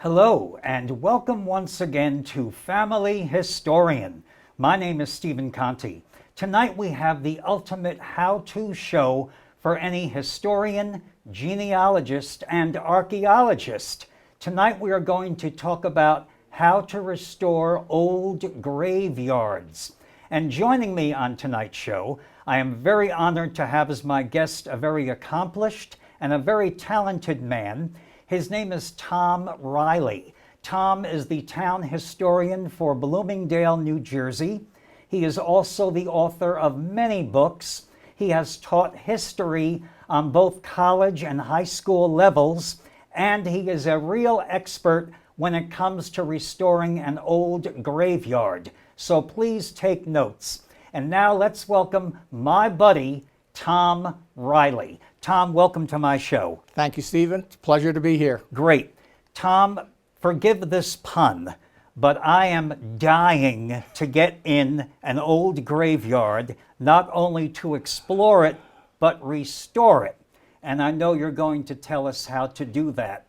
Hello, and welcome once again to Family Historian. My name is Stephen Conte. Tonight we have the ultimate how-to show for any historian, genealogist, and archaeologist. Tonight we are going to talk about how to restore old graveyards. And joining me on tonight's show, I am very honored to have as my guest a very accomplished and a very talented man. His name is Tom Riley. Tom is the town historian for Bloomingdale, New Jersey. He is also the author of many books. He has taught history on both college and high school levels, and he is a real expert when it comes to restoring an old graveyard. So please take notes. And now let's welcome my buddy, Tom Riley. Tom, welcome to my show. Thank you, Stephen. It's a pleasure to be here. Great. Tom, forgive this pun, but I am dying to get in an old graveyard, not only to explore it, but restore it. And I know you're going to tell us how to do that.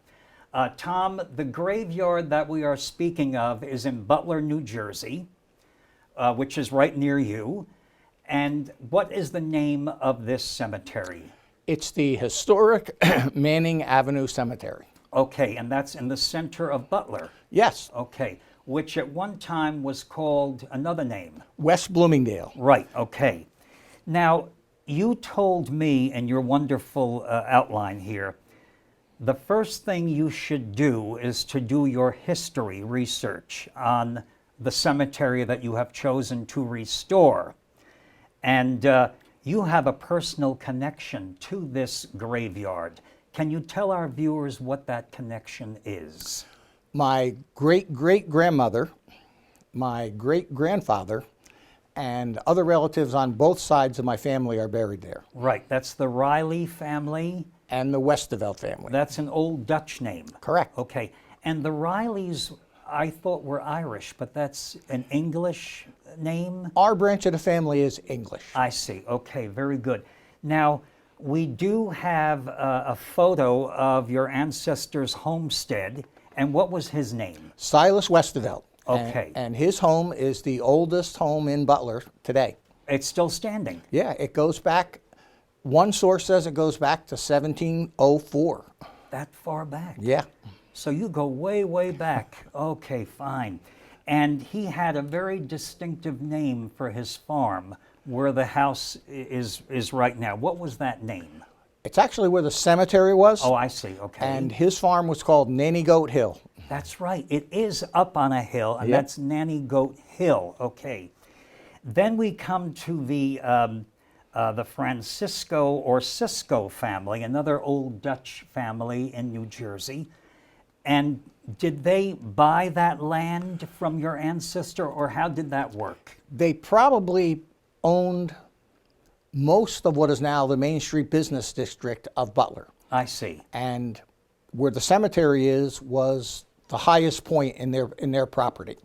Tom, the graveyard that we are speaking of is in Butler, New Jersey, which is right near you. And what is the name of this cemetery? It's the historic Manning Avenue Cemetery. Okay, and that's in the center of Butler. Yes. Okay, which at one time was called another name. West Bloomingdale. Right, okay. Now, you told me in your wonderful outline here, the first thing you should do is to do your history research on the cemetery that you have chosen to restore. And you have a personal connection to this graveyard. Can you tell our viewers what that connection is? My great-great-grandmother, my great-grandfather, and other relatives on both sides of my family are buried there. Right, that's the Riley family. And the Westervelt family. That's an old Dutch name. Correct. Okay, and the Rileys, I thought were Irish, but that's an English name? Our branch of the family is English. I see. Okay, very good. Now, we do have a photo of your ancestor's homestead, and what was his name? Silas Westervelt. Okay. And his home is the oldest home in Butler today. It's still standing. Yeah, it goes back, one source says it goes back to 1704. That far back? Yeah. So you go way, way back. Okay, fine. And he had a very distinctive name for his farm where the house is right now. What was that name? It's actually where the cemetery was. Oh, I see. Okay. And his farm was called Nanny Goat Hill. That's right. It is up on a hill, and Yep. that's Nanny Goat Hill. Okay. Then we come to the Francisco or Cisco family, another old Dutch family in New Jersey. And did they buy that land from your ancestor, or how did that work? They probably owned most of what is now the Main Street business district of Butler. I see. And where the cemetery is was the highest point in their property.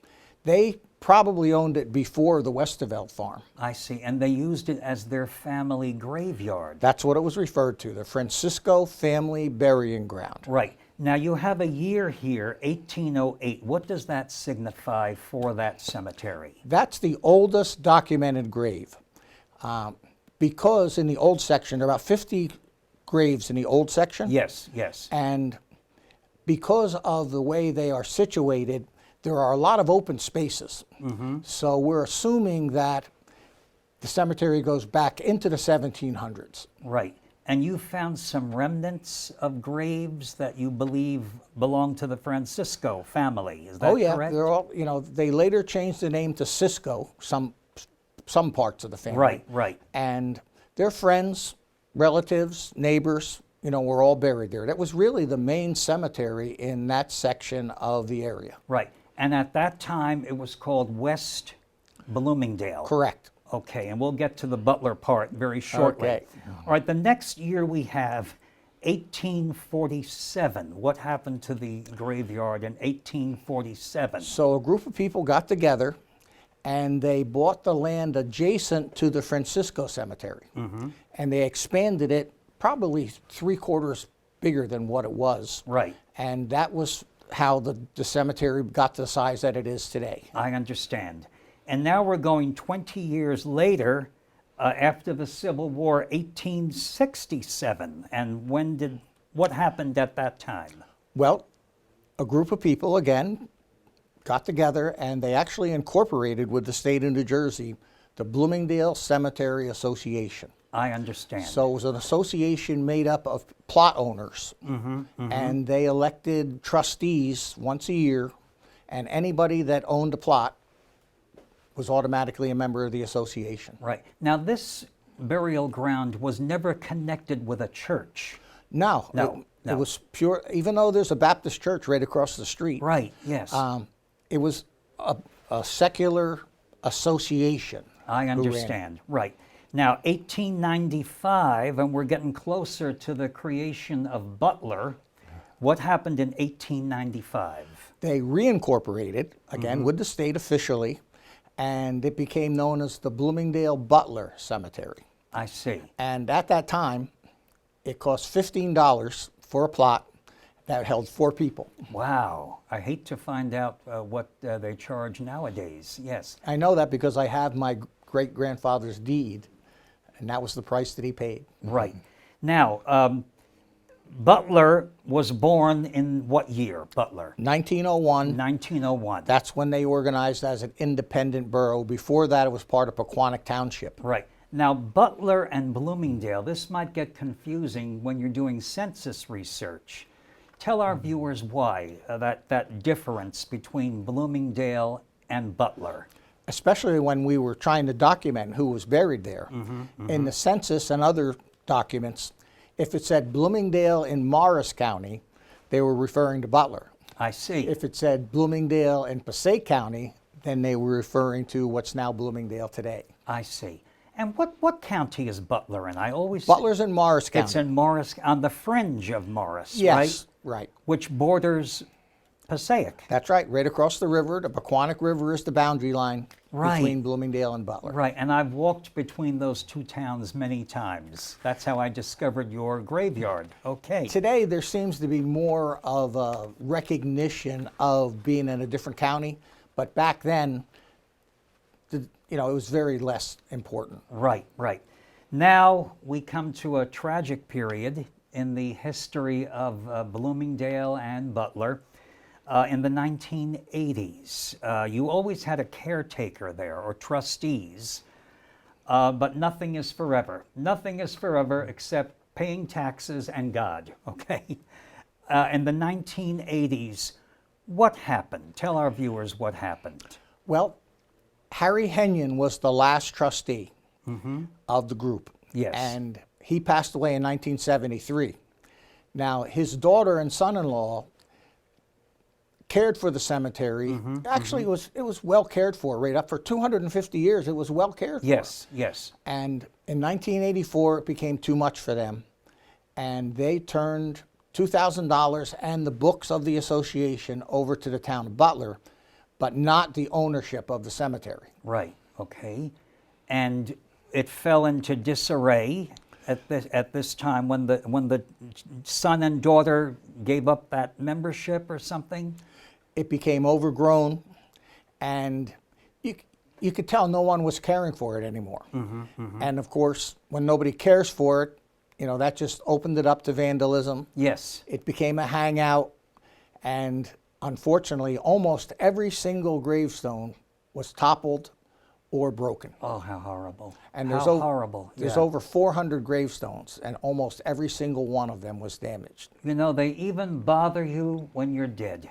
They probably owned it before the Westervelt farm. I see. And they used it as their family graveyard. That's what it was referred to, the Francisco family burying ground. Right. Now you have a year here, 1808. What does that signify for that cemetery? That's the oldest documented grave. Because in the old section, there are about 50 graves in the old section. Yes, yes. And because of the way they are situated, there are a lot of open spaces. Mm-hmm. So we're assuming that the cemetery goes back into the 1700s. Right. And you found some remnants of graves that you believe belong to the Francisco family. Is that Oh yeah, correct? they're all, they later changed the name to Cisco, some parts of the family. Right, right. And their friends, relatives, neighbors, were all buried there. That was really the main cemetery in that section of the area. Right. And at that time, it was called West Bloomingdale. Correct. Okay, and we'll get to the Butler part very shortly. Okay. All right, the next year we have 1847. What happened to the graveyard in 1847? So a group of people got together and they bought the land adjacent to the Francisco Cemetery. Mm-hmm. And they expanded it probably 3/4 bigger than what it was. Right. And that was how the cemetery got to the size that it is today. I understand. And now we're going 20 years later, after the Civil War, 1867. And what happened at that time? Well, a group of people, again, got together and they actually incorporated with the state of New Jersey the Bloomingdale Cemetery Association. I understand. So it was an association made up of plot owners, and they elected trustees once a year, and anybody that owned a plot was automatically a member of the association. Right. Now, this burial ground was never connected with a church. No. It was pure, even though there's a Baptist church right across the street. Right, yes. It was a secular association. I understand. Right. Now, 1895, and we're getting closer to the creation of Butler. What happened in 1895? They reincorporated, again, with the state officially, and it became known as the Bloomingdale Butler Cemetery. I see. And at that time, it cost $15 for a plot that held 4 people. Wow. I hate to find out what they charge nowadays. Yes. I know that because I have my great-grandfather's deed, and that was the price that he paid. Right. Now, Butler was born in what year, Butler? 1901. 1901. That's when they organized as an independent borough. Before that, it was part of Pequannock Township. Right. Now, Butler and Bloomingdale, this might get confusing when you're doing census research. Tell our viewers why, that difference between Bloomingdale and Butler. Especially when we were trying to document who was buried there. In the census and other documents, if it said Bloomingdale in Morris County, they were referring to Butler. I see. If it said Bloomingdale in Passaic County, then they were referring to what's now Bloomingdale today. I see. And what county is Butler in? I always Butler's in Morris County. It's in Morris, on the fringe of Morris, Yes, right? right. Which borders Passaic. That's right, right across the river. The Pequannock River is the boundary line Right. between Bloomingdale and Butler. Right, and I've walked between those two towns many times. That's how I discovered your graveyard. Okay. Today, there seems to be more of a recognition of being in a different county, but back then, it was very less important. Right, right. Now we come to a tragic period in the history of Bloomingdale and Butler. In the 1980s, you always had a caretaker there, or trustees, but nothing is forever. Nothing is forever except paying taxes and God, okay? In the 1980s, what happened? Tell our viewers what happened. Well, Harry Henyon was the last trustee of the group. Yes. And he passed away in 1973. Now, his daughter and son-in-law cared for the cemetery. Actually, it was well cared for, right up for 250 years. It was well cared for. Yes, yes. And in 1984, it became too much for them, and they turned $2,000 and the books of the association over to the town of Butler, but not the ownership of the cemetery. Right, okay. And it fell into disarray at this time when the son and daughter gave up that membership or something? It became overgrown, and you could tell no one was caring for it anymore. And of course, when nobody cares for it, that just opened it up to vandalism. Yes. It became a hangout, and unfortunately, almost every single gravestone was toppled or broken. Oh, how horrible. And how horrible. There's Yeah. over 400 gravestones, and almost every single one of them was damaged. They even bother you when you're dead.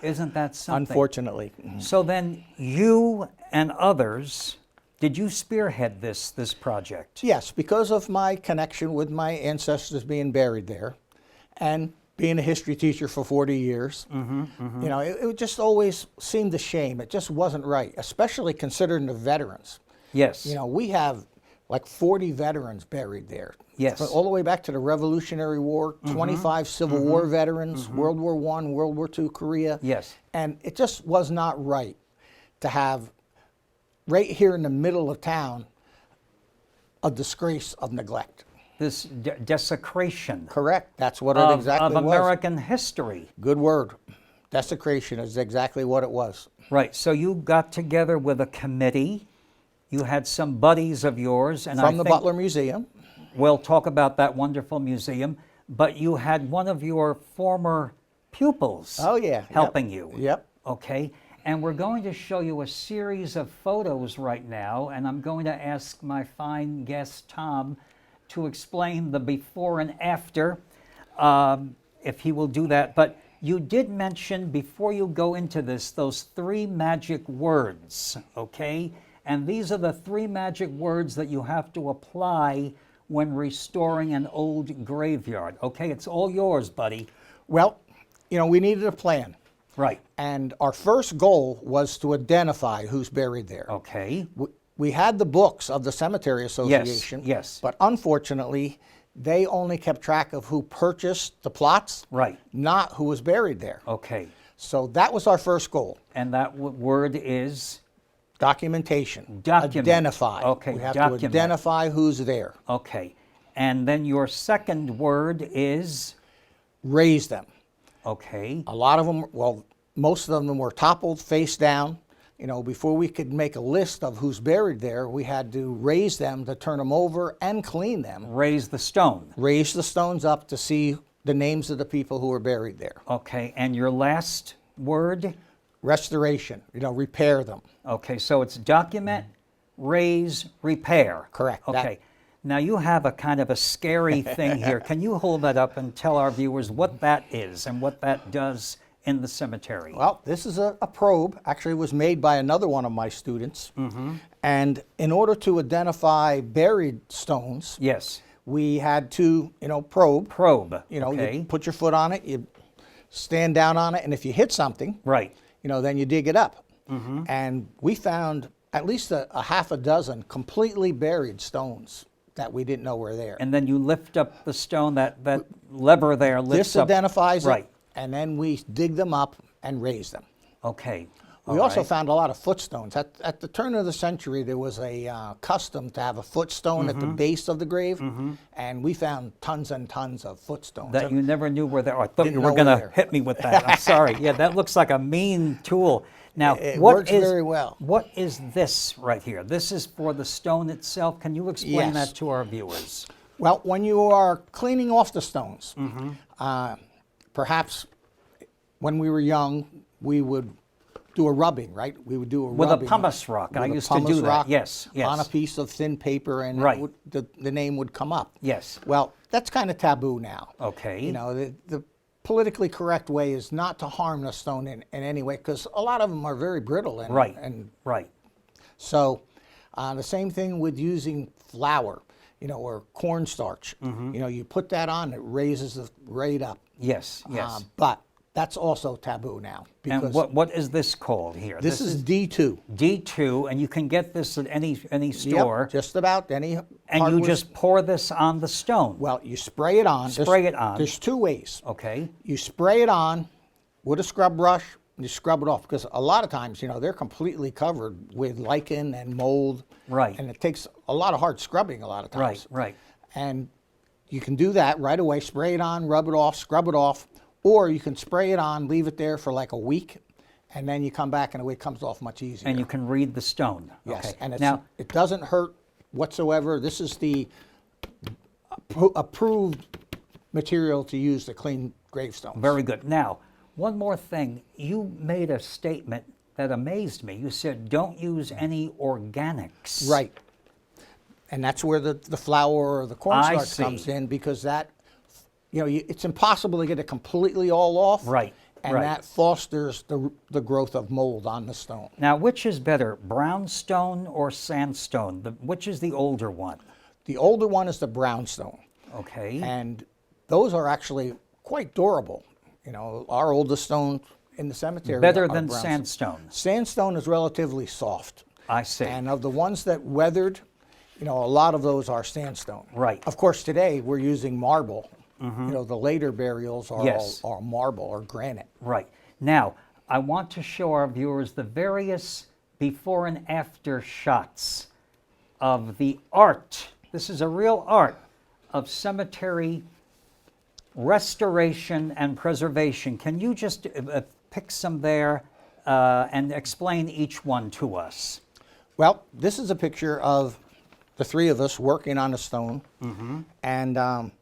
Isn't that something? Unfortunately. So then you and others, did you spearhead this project? Yes, because of my connection with my ancestors being buried there, and being a history teacher for 40 years, it just always seemed a shame. It just wasn't right, especially considering the veterans. Yes. We have like 40 veterans buried there. Yes. All the way back to the Revolutionary War, 25 Civil War veterans, World War I, World War II, Korea. Yes. And it just was not right to have, right here in the middle of town, a disgrace of neglect. this desecration Correct. That's what it of exactly was. American history. Good word. Desecration is exactly what it was. Right. So you got together with a committee. You had some buddies of yours, and From the Butler Museum. we'll talk about that wonderful museum. But you had one of your former pupils. Oh, yeah. Helping you. Yep. Okay. And we're going to show you a series of photos right now, and I'm going to ask my fine guest Tom to explain the before and after, if he will do that. But you did mention before you go into this those 3 magic words, okay? And these are the 3 magic words that you have to apply when restoring an old graveyard. Okay, it's all yours, buddy. Well, we needed a plan. Right. And our first goal was to identify who's buried there. Okay. We had the books of the Cemetery Association. Yes. But unfortunately, they only kept track of who purchased the plots, Right. not who was buried there. Okay. So that was our first goal. And that word is? Documentation. Document. Identify. Okay, We have document. to identify who's there. Okay. And then your second word is? Raise them. Okay. A lot of them, well, most of them were toppled face down. Before we could make a list of who's buried there, we had to raise them to turn them over and clean them. Raise the stone. Raise the stones up to see the names of the people who were buried there. Okay. And your last word? Restoration, repair them. Okay. So it's document, raise, repair. Correct. Okay. Now you have a kind of a scary thing here. Can you hold that up and tell our viewers what that is and what that does in the cemetery? Well, this is a probe. Actually, it was made by another one of my students. And in order to identify buried stones, Yes. we had to, probe. Probe. You put your foot on it, you stand down on it, and if you hit something, Right. then you dig it up. And we found at least a half a dozen completely buried stones that we didn't know were there. And then you lift up the stone, that lever there lifts This up. identifies Right. it, and then we dig them up and raise them. Okay. We also found a lot of footstones. At the turn of the century, there was a custom to have a footstone at the base of the grave, and we found tons and tons of footstones. That you never knew were there. Oh, I thought you Didn't were know going were to there. hit me with that. I'm sorry. Yeah, that looks like a mean tool. Now, It what works is- very well. What is this right here? This is for the stone itself. Can you explain Yes. that to our viewers? Well, when you are cleaning off the stones, perhaps when we were young, we would do a rubbing, right? We would do a With rubbing. a pumice rock. I with a used to pumice do that. rock Yes, yes. On a piece of thin paper, and Right. the name would come up. Yes. Well, that's kind of taboo now. Okay. The politically correct way is not to harm the stone in any way, because a lot of them are very brittle. And, Right. And Right. so the same thing with using flour, or cornstarch. You put that on, it raises the rate up. Yes. Yes. But that's also taboo now. Because and what is this called here? this is D2. D2, and you can get this at any store. Yep, just about any and you hardware just pour this on the stone. Well, you spray it on. Spray it on. There's 2 ways. Okay. You spray it on with a scrub brush, and you scrub it off, because a lot of times, they're completely covered with lichen and mold. Right. And it takes a lot of hard scrubbing a lot of times. Right. And you can do that right away. Spray it on, rub it off, scrub it off. Or you can spray it on, leave it there for like a week, and then you come back and it comes off much easier. And you can read the stone. Yes, Okay. and now, it doesn't hurt whatsoever. This is the approved material to use to clean gravestones. very good. Now, one more thing. You made a statement that amazed me. You said, don't use any organics. Right. And that's where the flour or the I cornstarch see. comes in, because that, it's impossible to get it completely all off. Right, And right. that fosters the growth of mold on the stone. Now, which is better, brownstone or sandstone? Which is the older one? The older one is the brownstone. Okay. And those are actually quite durable. Our oldest stone in the cemetery Better are than brownstone. sandstone. Sandstone is relatively soft. I see. And of the ones that weathered, a lot of those are sandstone. Right. Of course, today we're using marble. The later burials are Yes. all marble or granite. Right. Now, I want to show our viewers the various before and after shots of the art. This is a real art of cemetery restoration and preservation. Can you just pick some there and explain each one to us? Well, this is a picture of the three of us working on a stone. And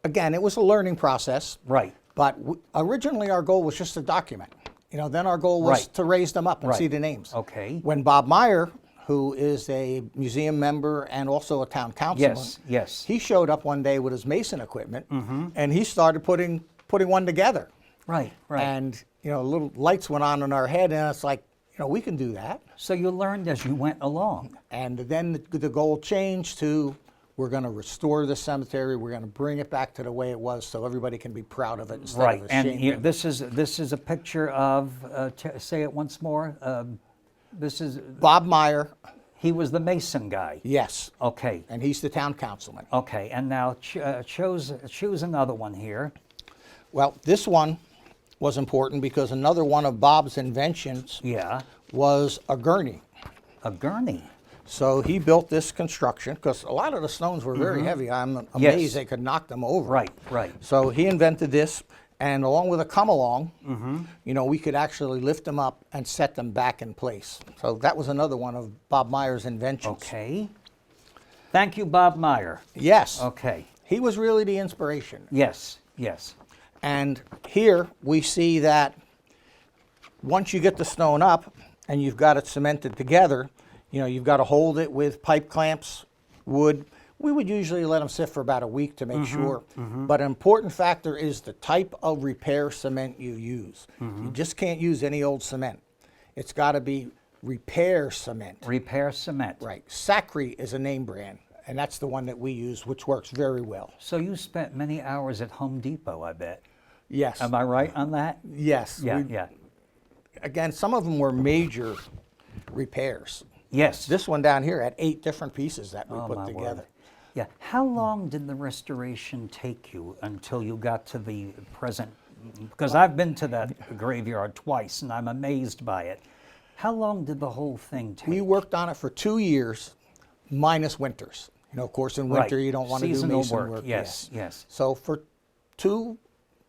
again, it was a learning process. Right. But originally our goal was just to document. Then our goal was to raise them up and see the names. Okay. When Bob Meyer, who is a museum member and also a town councilman, Yes. he showed up one day with his mason equipment, and he started putting one together. Right. And little lights went on in our head, and it's like, we can do that. So you learned as you went along. And then the goal changed to, we're going to restore the cemetery. We're going to bring it back to the way it was, so everybody can be proud of it instead of ashamed. And here, this is a picture of. Say it once more. This is Bob Meyer. He was the mason guy. Yes. Okay. And he's the town councilman. Okay. And now choose another one here. Well, this one was important because another one of Bob's inventions was a gurney. A gurney. So he built this construction because a lot of the stones were very heavy. I'm amazed they could knock them over. Right. So he invented this, and along with a come-along, we could actually lift them up and set them back in place. So that was another one of Bob Meyer's inventions. Okay. Thank you, Bob Meyer. Yes. Okay. He was really the inspiration. Yes. And here we see that once you get the stone up and you've got it cemented together, you've got to hold it with pipe clamps, wood. We would usually let them sit for about a week to make sure. But an important factor is the type of repair cement you use. You just can't use any old cement. It's got to be repair cement. Repair cement. Right. Sacre is a name brand, and that's the one that we use, which works very well. So you spent many hours at Home Depot, I bet. Yes. Am I right on that? Yes. Yeah. Again, some of them were major repairs. Yes. This one down here had 8 different pieces that we put together. Word. Yeah. How long did the restoration take you until you got to the present? Because I've been to that graveyard twice, and I'm amazed by it. How long did the whole thing take? We worked on it for 2 years, minus winters. Of course, in winter you don't want to do mason work. Yes. So for 2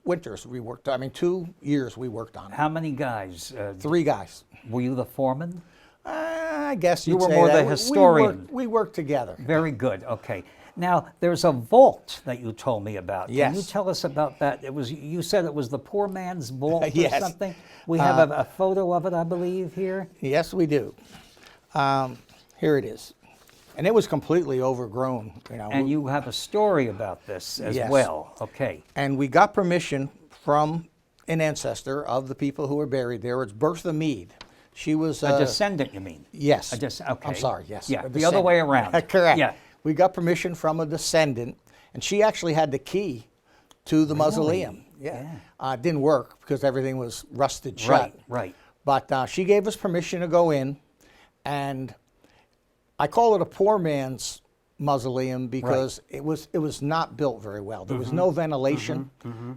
winters we worked. 2 years we worked on it. How many guys? 3 guys. Were you the foreman? I guess you you'd were say more that. the historian. We worked together. Very good. Okay. Now there's a vault that you told me about. Yes. Can you tell us about that? You said it was the poor man's vault Yes. or something. We have a photo of it, I believe, here. Yes, we do. Here it is, and it was completely overgrown. And you have a story about this as Yes. well. Okay. And we got permission from an ancestor of the people who were buried there. It's Bertha Mead. She was A descendant, you mean? Yes. Okay. I'm sorry. Yes. Yeah. A The other way around. Correct. Yeah. We got permission from a descendant, and she actually had the key to the mausoleum. Yeah. It didn't work because everything was rusted shut. Right. But she gave us permission to go in, and I call it a poor man's mausoleum because it was not built very well. There was no ventilation.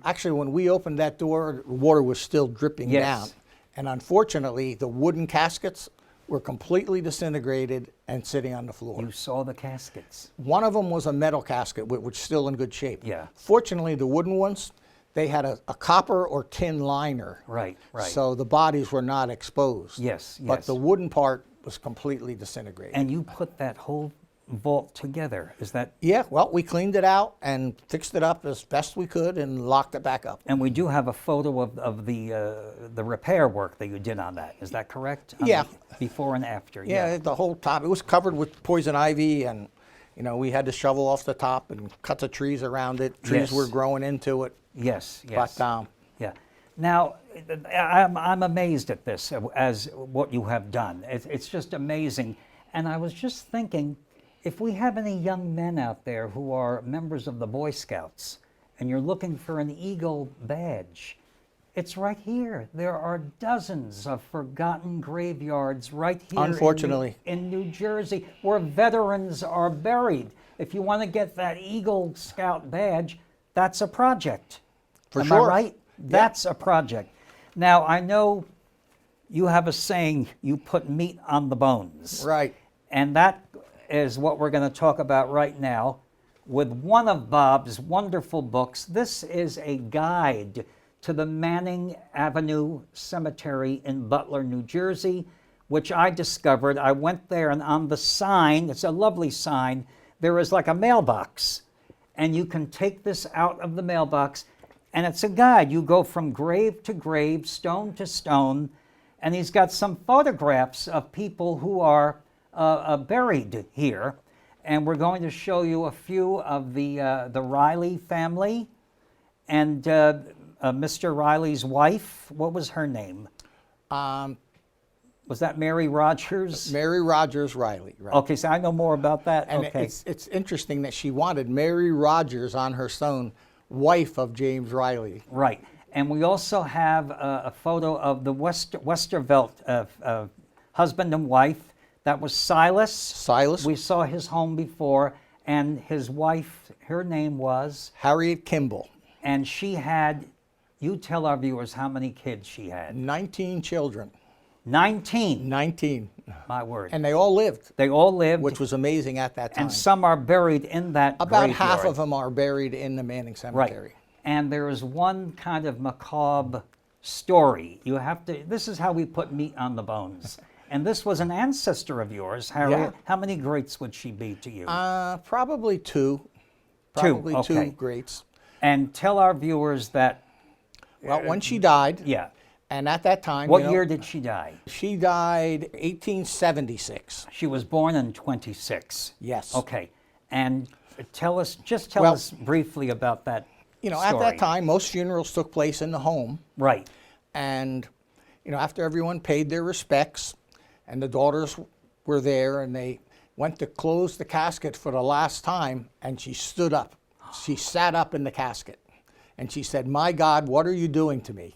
Actually, when we opened that door, water was still dripping down. And unfortunately, the wooden caskets were completely disintegrated and sitting on the floor. You saw the caskets. One of them was a metal casket, which was still in good shape. Yeah. Fortunately, the wooden ones, they had a copper or tin liner. Right. So the bodies were not exposed. Yes. But the wooden part was completely disintegrated. And you put that whole vault together. Is that? Yeah, well, we cleaned it out and fixed it up as best we could and locked it back up. And we do have a photo of the repair work that you did on that. Is that correct? Yeah. Before and after. Yeah, the whole top. It was covered with poison ivy, and we had to shovel off the top and cut the trees around it. Trees were growing into it. Yes. But yeah. Now, I'm amazed at this as what you have done. It's just amazing. And I was just thinking, if we have any young men out there who are members of the Boy Scouts and you're looking for an Eagle badge, it's right here. There are dozens of forgotten graveyards right here Unfortunately. in New Jersey where veterans are buried. If you want to get that Eagle Scout badge, that's a project. For Am sure. I right? That's a project. Now, I know you have a saying, you put meat on the bones. Right. And that is what we're going to talk about right now. with one of Bob's wonderful books. This is a guide to the Manning Avenue Cemetery in Butler, New Jersey, which I discovered. I went there, and on the sign, it's a lovely sign, there is like a mailbox. And you can take this out of the mailbox, and it's a guide. You go from grave to grave, stone to stone, and he's got some photographs of people who are buried here. And we're going to show you a few of the Riley family, and Mr. Riley's wife. What was her name? Was that Mary Rogers? Mary Rogers Riley. Right. Okay, so I know more about that. And okay. it's interesting that she wanted Mary Rogers on her stone, wife of James Riley. Right. And we also have a photo of the Westervelt husband and wife. That was Silas. Silas. We saw his home before, and his wife, her name was? Harriet Kimball. And she had, you tell our viewers how many kids she had. 19 children. 19. 19. My word. And they all lived. They all lived. Which was amazing at that time. And some are buried in that About graveyard. half of them are buried in the Manning Cemetery. Right. And there is one kind of macabre story. You have to, this is how we put meat on the bones. And this was an ancestor of yours, Harriet. Yeah. How many greats would she be to you? Probably two. Probably okay. two greats. And tell our viewers that... Well, when she died, yeah. and at that time... What year did she die? She died 1876. She was born in 26. Yes. Okay. And tell us briefly about that story. At that time, most funerals took place in the home. Right. And, after everyone paid their respects, and the daughters were there, and they went to close the casket for the last time, and she stood up. She sat up in the casket, and she said, "My God, what are you doing to me?"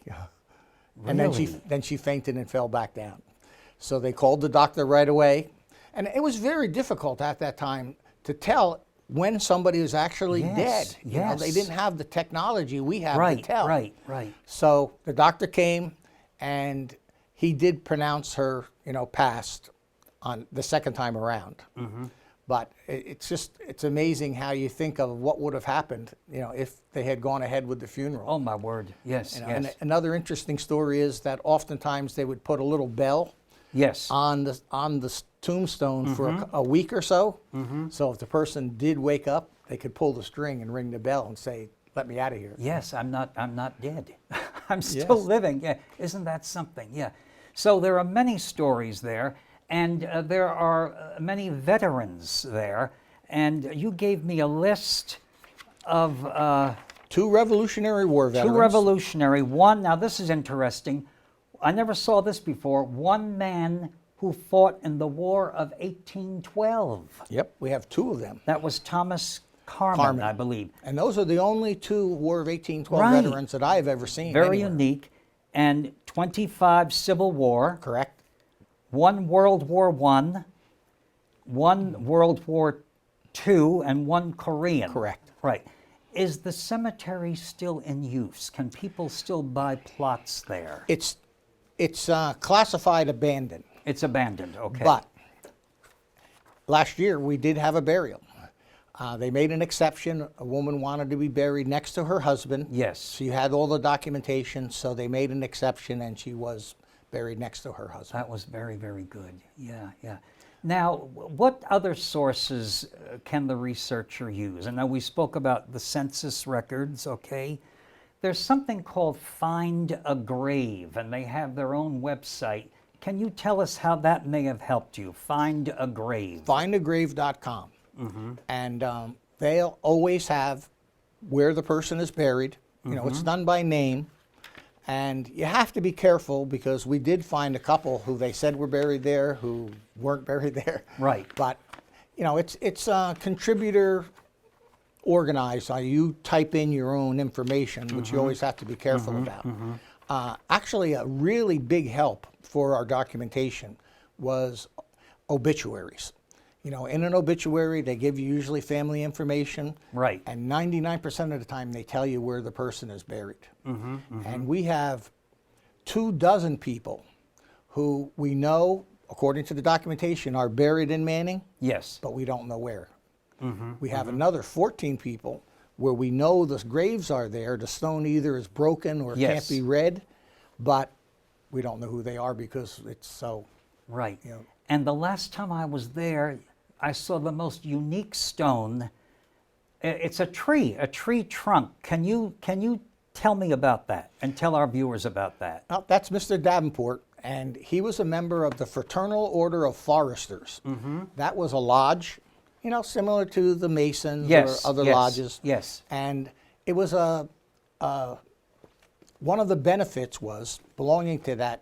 And then she fainted and fell back down. So they called the doctor right away, and it was very difficult at that time to tell when somebody was actually dead. Yes. They didn't have the technology we have to tell. Right. So the doctor came, and he did pronounce her, passed on the second time around. Mm-hmm. But it's amazing how you think of what would have happened, if they had gone ahead with the funeral. Oh, my word. Yes, yes. And another interesting story is that oftentimes they would put a little bell on the tombstone for a week or so. Mm-hmm. So if the person did wake up, they could pull the string and ring the bell and say, "Let me out of here." Yes, I'm not dead. I'm still living. Yeah, isn't that something? Yeah. So there are many stories there. And there are many veterans there. And you gave me a list of... 2 Revolutionary War veterans. 2 Revolutionary. One, now this is interesting. I never saw this before. One man who fought in the War of 1812. Yep, we have 2 of them. That was Thomas Carman, I believe. And those are the only 2 War of 1812 veterans that I've ever seen. Very anywhere. unique. And 25 Civil War. Correct. 1 World War I, 1 World War II, and 1 Korean. Correct. Right. Is the cemetery still in use? Can people still buy plots there? It's classified abandoned. It's abandoned, okay. But last year we did have a burial. They made an exception. A woman wanted to be buried next to her husband. Yes. She had all the documentation, so they made an exception, and she was buried next to her husband. That was very, very good. Yeah. Now, what other sources can the researcher use? I know we spoke about the census records, okay? There's something called Find a Grave, and they have their own website. Can you tell us how that may have helped you? Find a Grave. Findagrave.com. Mm-hmm. And they'll always have where the person is buried. It's done by name. And you have to be careful, because we did find a couple who they said were buried there who weren't buried there. Right. But, it's contributor organized. You type in your own information, which you always have to be careful about. Actually, a really big help for our documentation was obituaries. In an obituary, they give you usually family information. Right. And 99% of the time, they tell you where the person is buried. And we have 24 people who we know, according to the documentation, are buried in Manning. Yes. But we don't know where. We have another 14 people where we know the graves are there. The stone either is broken or Yes. can't be read, but we don't know who they are because it's so. Right. You know. And the last time I was there, I saw the most unique stone. It's a tree trunk. Can you tell me about that and tell our viewers about that? Well, that's Mr. Davenport, and he was a member of the Fraternal Order of Foresters. That was a lodge, you know, similar to the Masons Yes, or other yes, lodges. yes. And it was one of the benefits was belonging to that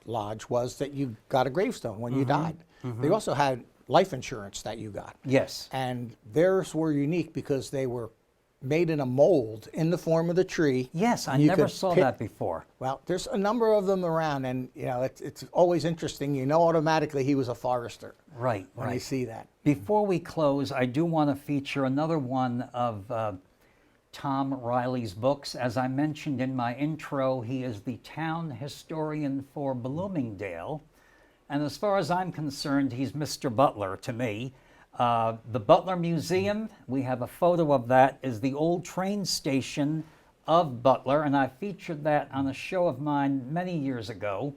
lodge was that you got a gravestone when you died. They also had life insurance that you got. Yes. And theirs were unique because they were made in a mold in the form of the tree. Yes, I And you never could saw pick- that before. Well, there's a number of them around, and you know it's always interesting. You know automatically he was a forester Right, when you right. see that. Before we close, I do want to feature another one of Tom Riley's books. As I mentioned in my intro, he is the town historian for Bloomingdale. And as far as I'm concerned, he's Mr. Butler to me. The Butler Museum, we have a photo of that, is the old train station of Butler, and I featured that on a show of mine many years ago.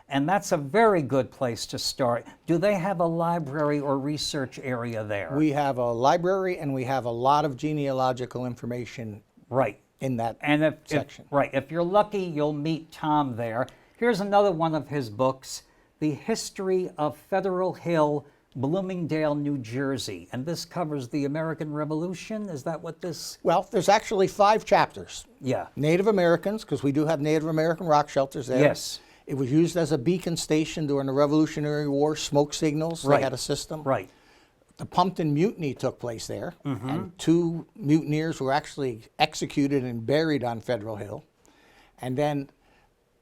And that's a very good place to start. Do they have a library or research area there? We have a library, and we have a lot of genealogical information Right. in that And if section. right, if you're lucky, you'll meet Tom there. Here's another one of his books, The History of Federal Hill, Bloomingdale, New Jersey. And this covers the American Revolution. Is that what this? Well, there's actually 5 chapters. Yeah. Native Americans, because we do have Native American rock shelters there. Yes. It was used as a beacon station during the Revolutionary War, smoke signals. Right. They had a system. Right. The Pumpkin Mutiny took place there, and 2 mutineers were actually executed and buried on Federal Hill. And then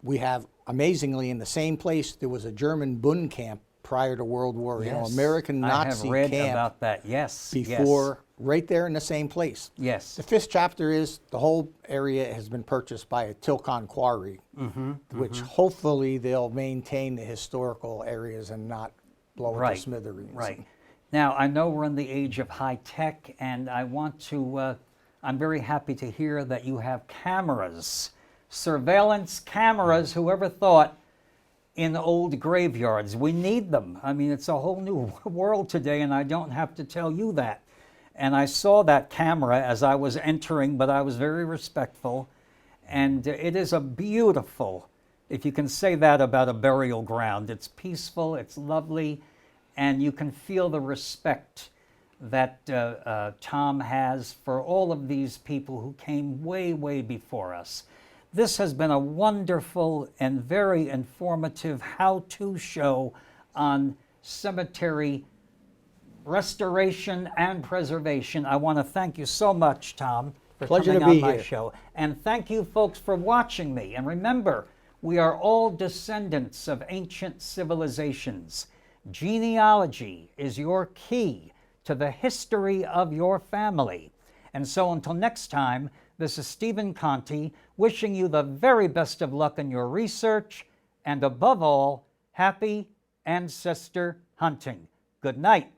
we have, amazingly, in the same place, there was a German Bund camp prior to World War, you know, Yes. American Nazi I have read camp about that. Yes. before, right there in the same place. Yes. The 5th chapter is the whole area has been purchased by a Tilcon quarry, which hopefully they'll maintain the historical areas and not blow it Right. to smithereens. Right. Now, I know we're in the age of high tech, and I want to, I'm very happy to hear that you have cameras, surveillance cameras, whoever thought, in old graveyards. We need them. I mean, it's a whole new world today, and I don't have to tell you that. And I saw that camera as I was entering, but I was very respectful. And it is a beautiful, if you can say that about a burial ground, it's peaceful, it's lovely, and you can feel the respect that Tom has for all of these people who came way, way before us. This has been a wonderful and very informative how-to show on cemetery restoration and preservation. I want to thank you so much, Tom, for Pleasure to coming on be my here. show. And thank you, folks, for watching me. And remember, we are all descendants of ancient civilizations. Genealogy is your key to the history of your family. And so until next time, this is Stephen Conte wishing you the very best of luck in your research, and above all, happy ancestor hunting. Good night.